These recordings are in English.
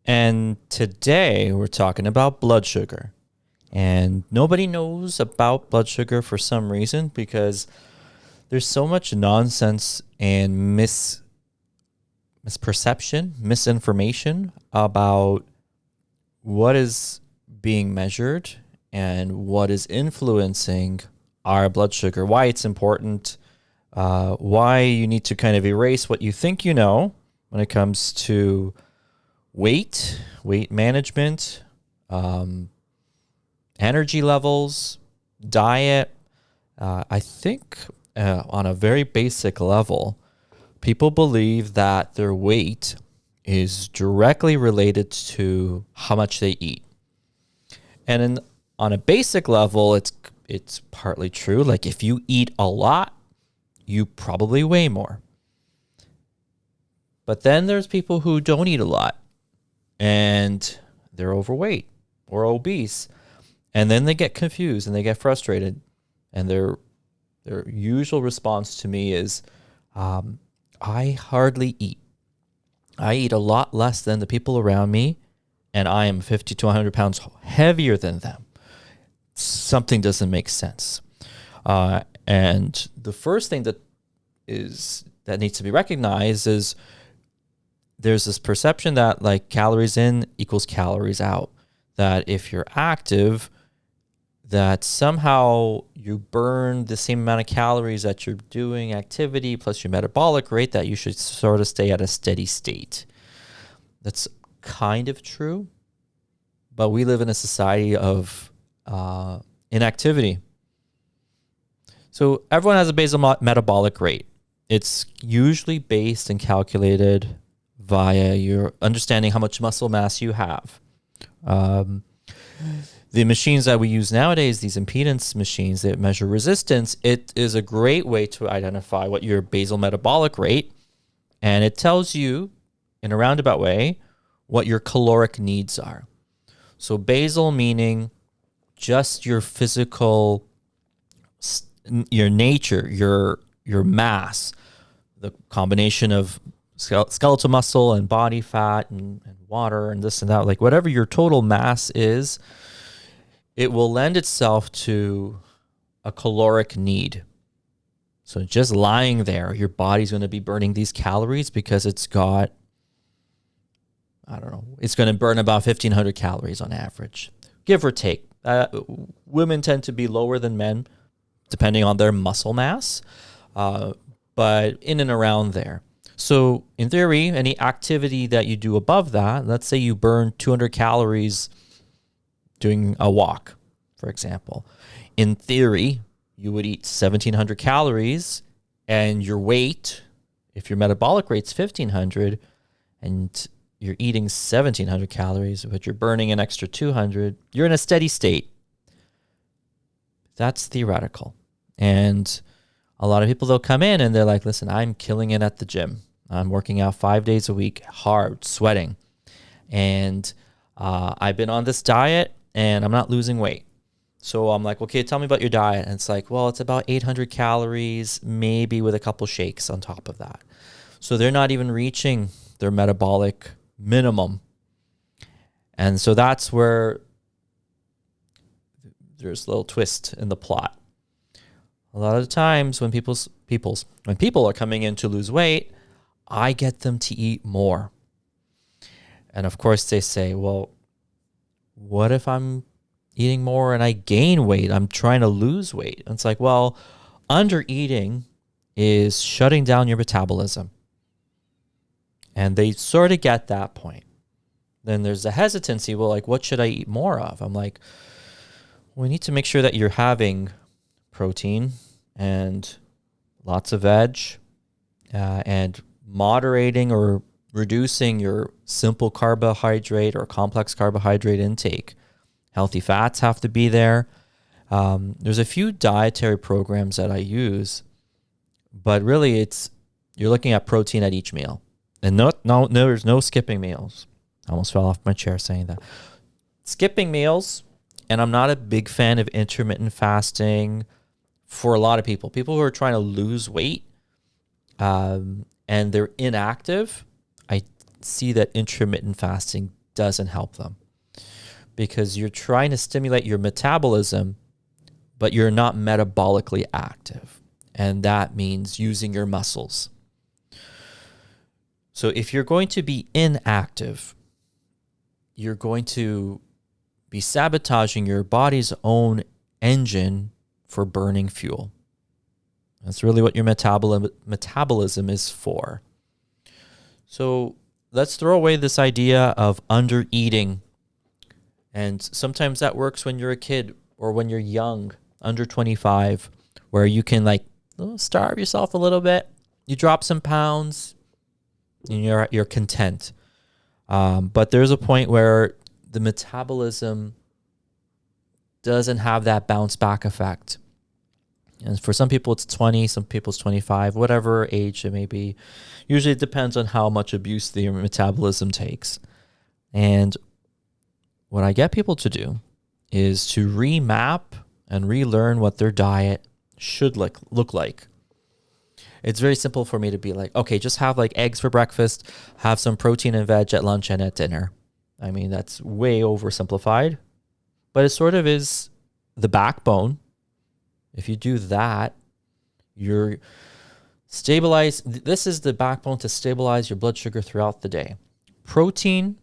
And today we're talking about blood sugar. And nobody knows about blood sugar for some reason because there's so much nonsense and misperception, misinformation about what is being measured and what is influencing our blood sugar, why it's important, why you need to kind of erase what you think you know when it comes to weight management, energy levels, diet. I think on a very basic level, people believe that their weight is directly related to how much they eat. On a basic level, it's partly true. Like if you eat a lot, you probably weigh more. But then there's people who don't eat a lot and they're overweight or obese. And then they get confused and they get frustrated. And their usual response to me is, I hardly eat. I eat a lot less than the people around me, and I am 50 to 100 pounds heavier than them. Something doesn't make sense. And the first thing that needs to be recognized is there's this perception that like calories in equals calories out. That if you're active, that somehow you burn the same amount of calories that you're doing activity plus your metabolic rate, that you should sort of stay at a steady state. That's kind of true, but we live in a society of inactivity. So everyone has a basal metabolic rate. It's usually based and calculated via your understanding how much muscle mass you have. The machines that we use nowadays, these impedance machines that measure resistance, it is a great way to identify what your basal metabolic rate, and it tells you in a roundabout way what your caloric needs are. So basal meaning just your physical, your nature, your mass, the combination of skeletal muscle and body fat and water and this and that, like whatever your total mass is, it will lend itself to a caloric need. So just lying there, your body's going to be burning these calories because it's got, I don't know, it's going to burn about 1,500 calories on average, give or take. Women tend to be lower than men, depending on their muscle mass, but in and around there. So in theory, any activity that you do above that, let's say you burn 200 calories doing a walk, for example. In theory, you would eat 1,700 calories, and your weight, if your metabolic rate's 1,500, and you're eating 1,700 calories, but you're burning an extra 200, you're in a steady state. That's theoretical. And a lot of people, they'll come in and they're like, listen, I'm killing it at the gym. I'm working out 5 days a week, hard, sweating. And I've been on this diet and I'm not losing weight. So I'm like, okay, tell me about your diet. And it's like, well, it's about 800 calories, maybe with a couple shakes on top of that. So they're not even reaching their metabolic minimum. And so that's where there's a little twist in the plot. A lot of the times when people are coming in to lose weight, I get them to eat more. And of course they say, well, what if I'm eating more and I gain weight? I'm trying to lose weight. And it's like, well, under eating is shutting down your metabolism. And they sort of get that point. Then there's a hesitancy. Well, like, what should I eat more of? I'm like, we need to make sure that you're having protein and lots of veg and moderating or reducing your simple carbohydrate or complex carbohydrate intake. Healthy fats have to be there. There's a few dietary programs that I use, but really you're looking at protein at each meal. And no, there's no skipping meals. I almost fell off my chair saying that. Skipping meals, and I'm not a big fan of intermittent fasting for a lot of people. People who are trying to lose weight and they're inactive, I see that intermittent fasting doesn't help them because you're trying to stimulate your metabolism, but you're not metabolically active. And that means using your muscles. So if you're going to be inactive, you're going to be sabotaging your body's own engine for burning fuel. That's really what your metabolism is for. So let's throw away this idea of under eating. And sometimes that works when you're a kid or when you're young, under 25, where you can like starve yourself a little bit. You drop some pounds and you're content. But there's a point where the metabolism doesn't have that bounce back effect. And for some people it's 20, some people it's 25, whatever age it may be. Usually it depends on how much abuse the metabolism takes. And what I get people to do is to remap and relearn what their diet should look like. It's very simple for me to be like, okay, just have like eggs for breakfast, have some protein and veg at lunch and at dinner. I mean, that's way oversimplified, but it sort of is the backbone. If you do that, you're this is the backbone to stabilize your blood sugar throughout the day. Protein,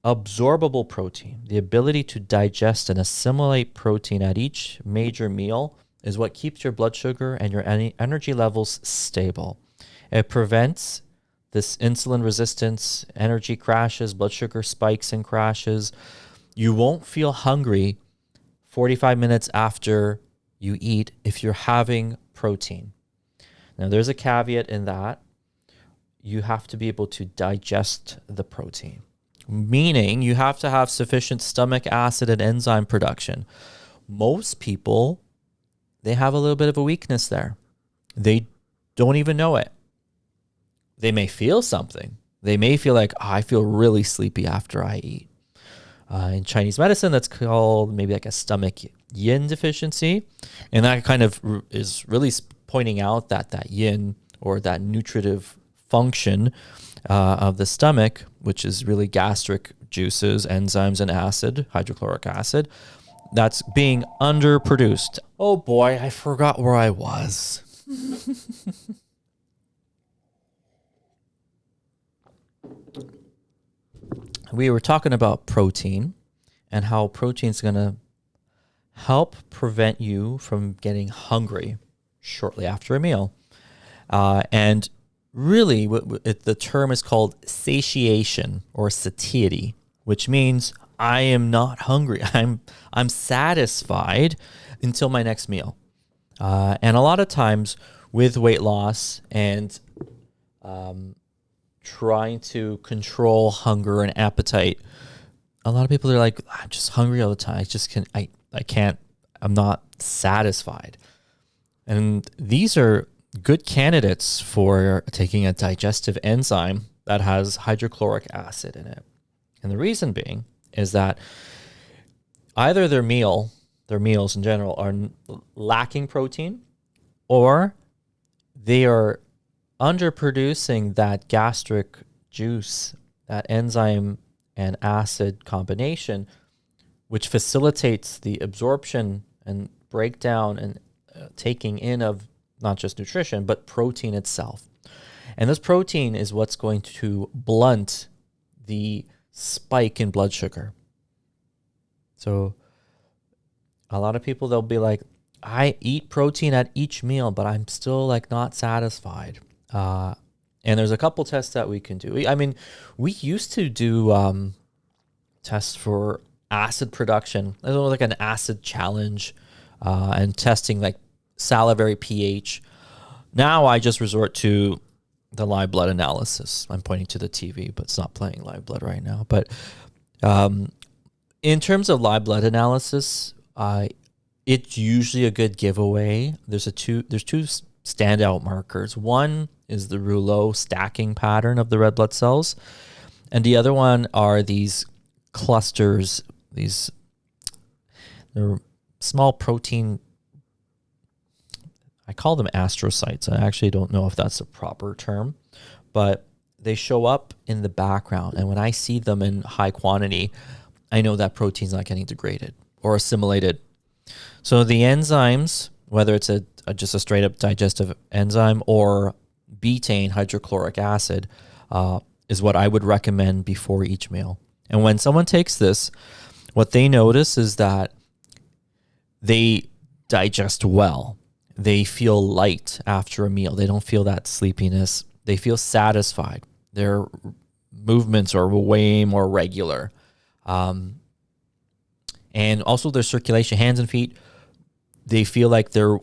absorbable protein, the ability to digest and assimilate protein at each major meal is what keeps your blood sugar and your energy levels stable. It prevents this insulin resistance, energy crashes, blood sugar spikes and crashes. You won't feel hungry 45 minutes after you eat if you're having protein. Now, there's a caveat in that. You have to be able to digest the protein, meaning you have to have sufficient stomach acid and enzyme production. Most people, they have a little bit of a weakness there. They don't even know it. They may feel something. They may feel like, oh, I feel really sleepy after I eat. In Chinese medicine, that's called maybe like a stomach yin deficiency. And that kind of is really pointing out that yin or that nutritive function of the stomach, which is really gastric juices, enzymes, and acid, hydrochloric acid, that's being underproduced. Oh boy, I forgot where I was. We were talking about protein and how protein is going to help prevent you from getting hungry shortly after a meal. And really, the term is called satiation or satiety, which means I am not hungry. I'm satisfied until my next meal. And a lot of times with weight loss and trying to control hunger and appetite, a lot of people are like, I'm just hungry all the time. I'm not satisfied. And these are good candidates for taking a digestive enzyme that has hydrochloric acid in it. And the reason being is that either their meals in general are lacking protein, or they are underproducing that gastric juice, that enzyme and acid combination, which facilitates the absorption and breakdown and taking in of not just nutrition, but protein itself. And this protein is what's going to blunt the spike in blood sugar. So a lot of people, they'll be like, I eat protein at each meal, but I'm still like not satisfied. And there's a couple tests that we can do. I mean, we used to do tests for acid production. It was like an acid challenge and testing like salivary pH. Now I just resort to the live blood analysis. I'm pointing to the TV, but it's not playing live blood right now. But in terms of live blood analysis, it's usually a good giveaway. There's two standout markers. One is the rouleau stacking pattern of the red blood cells, and the other one are these clusters. They're small protein. I call them astrocytes. I actually don't know if that's a proper term, but they show up in the background. And when I see them in high quantity, I know that protein's not getting degraded or assimilated. So the enzymes, whether it's just a straight up digestive enzyme or betaine hydrochloric acid, is what I would recommend before each meal. And when someone takes this, what they notice is that they digest well. They feel light after a meal. They don't feel that sleepiness. They feel satisfied. Their movements are way more regular. And also their circulation, hands and feet, they feel like they're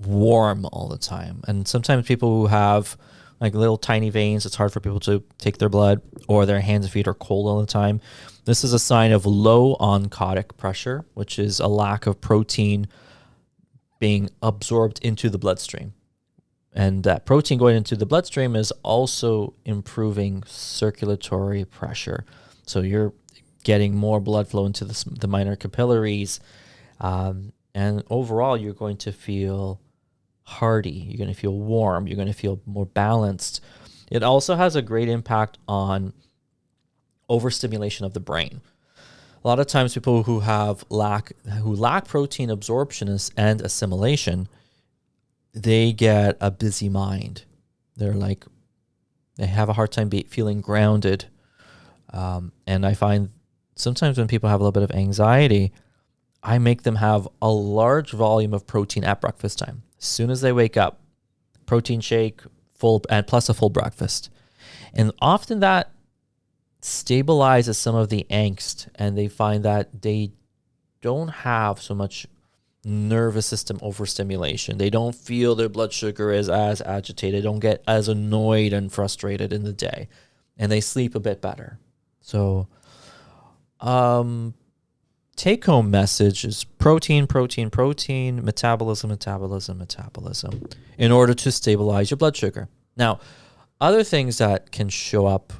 warm all the time. And sometimes people who have like little tiny veins, it's hard for people to take their blood, or their hands and feet are cold all the time. This is a sign of low oncotic pressure, which is a lack of protein being absorbed into the bloodstream. And that protein going into the bloodstream is also improving circulatory pressure. So you're getting more blood flow into the minor capillaries. And overall, you're going to feel hearty. You're going to feel warm. You're going to feel more balanced. It also has a great impact on overstimulation of the brain. A lot of times people who lack protein absorption and assimilation, they get a busy mind. They have a hard time feeling grounded. And I find sometimes when people have a little bit of anxiety, I make them have a large volume of protein at breakfast time. As soon as they wake up, protein shake, plus a full breakfast. And often that stabilizes some of the angst, and they find that they don't have so much nervous system overstimulation. They don't feel their blood sugar is as agitated, don't get as annoyed and frustrated in the day, and they sleep a bit better. So take-home message is protein, metabolism, in order to stabilize your blood sugar. Now, other things that can show up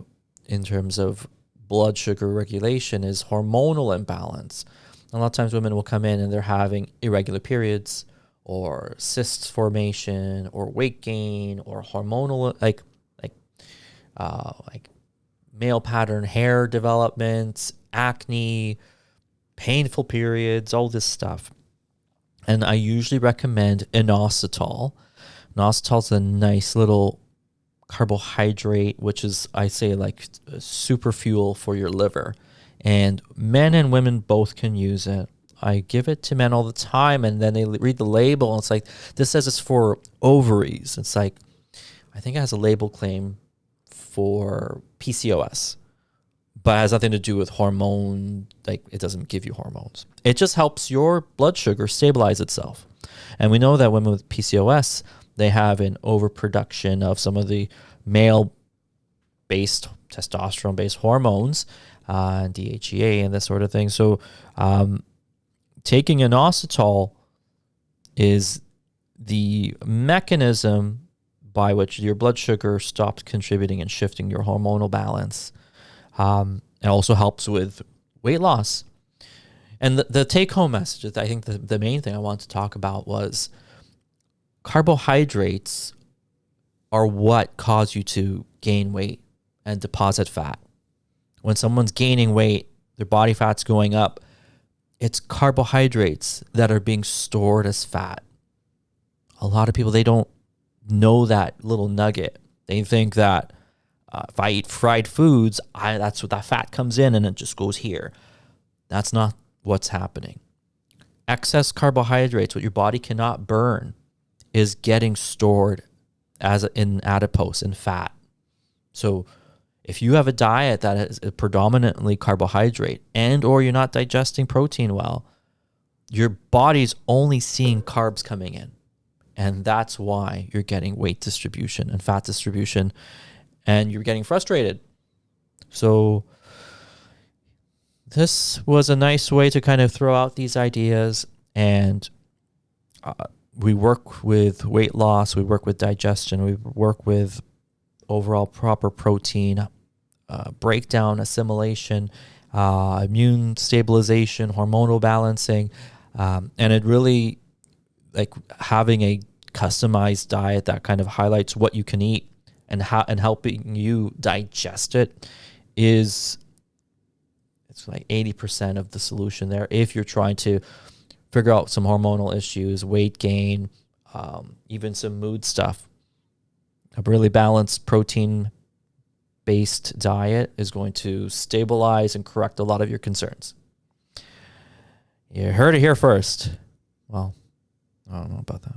in terms of blood sugar regulation is hormonal imbalance. A lot of times women will come in and they're having irregular periods or cysts formation or weight gain or hormonal, like male pattern hair development, acne, painful periods, all this stuff. And I usually recommend inositol. Inositol is a nice little carbohydrate, which is, I say, like super fuel for your liver. And men and women both can use it. I give it to men all the time, and then they read the label, and it's like, this says it's for ovaries. It's like, I think it has a label claim for PCOS, but it has nothing to do with hormone. Like, it doesn't give you hormones. It just helps your blood sugar stabilize itself. And we know that women with PCOS, they have an overproduction of some of the male-based, testosterone-based hormones, DHEA and this sort of thing. So taking inositol is the mechanism by which your blood sugar stops contributing and shifting your hormonal balance. It also helps with weight loss. And the take-home message, I think the main thing I wanted to talk about was carbohydrates are what cause you to gain weight and deposit fat. When someone's gaining weight, their body fat's going up, it's carbohydrates that are being stored as fat. A lot of people, they don't know that little nugget. They think that if I eat fried foods, that's what that fat comes in and it just goes here. That's not what's happening. Excess carbohydrates, what your body cannot burn, is getting stored in adipose, in fat. So if you have a diet that is predominantly carbohydrate and or you're not digesting protein well, your body's only seeing carbs coming in. And that's why you're getting weight distribution and fat distribution, and you're getting frustrated. So this was a nice way to kind of throw out these ideas. And we work with weight loss, we work with digestion, we work with overall proper protein breakdown, assimilation, immune stabilization, hormonal balancing, and it really, like, having a customized diet that kind of highlights what you can eat and helping you digest it it's like 80% of the solution there. If you're trying to figure out some hormonal issues, weight gain, even some mood stuff, a really balanced protein-based diet is going to stabilize and correct a lot of your concerns. You heard it here first. Well, I don't know about that.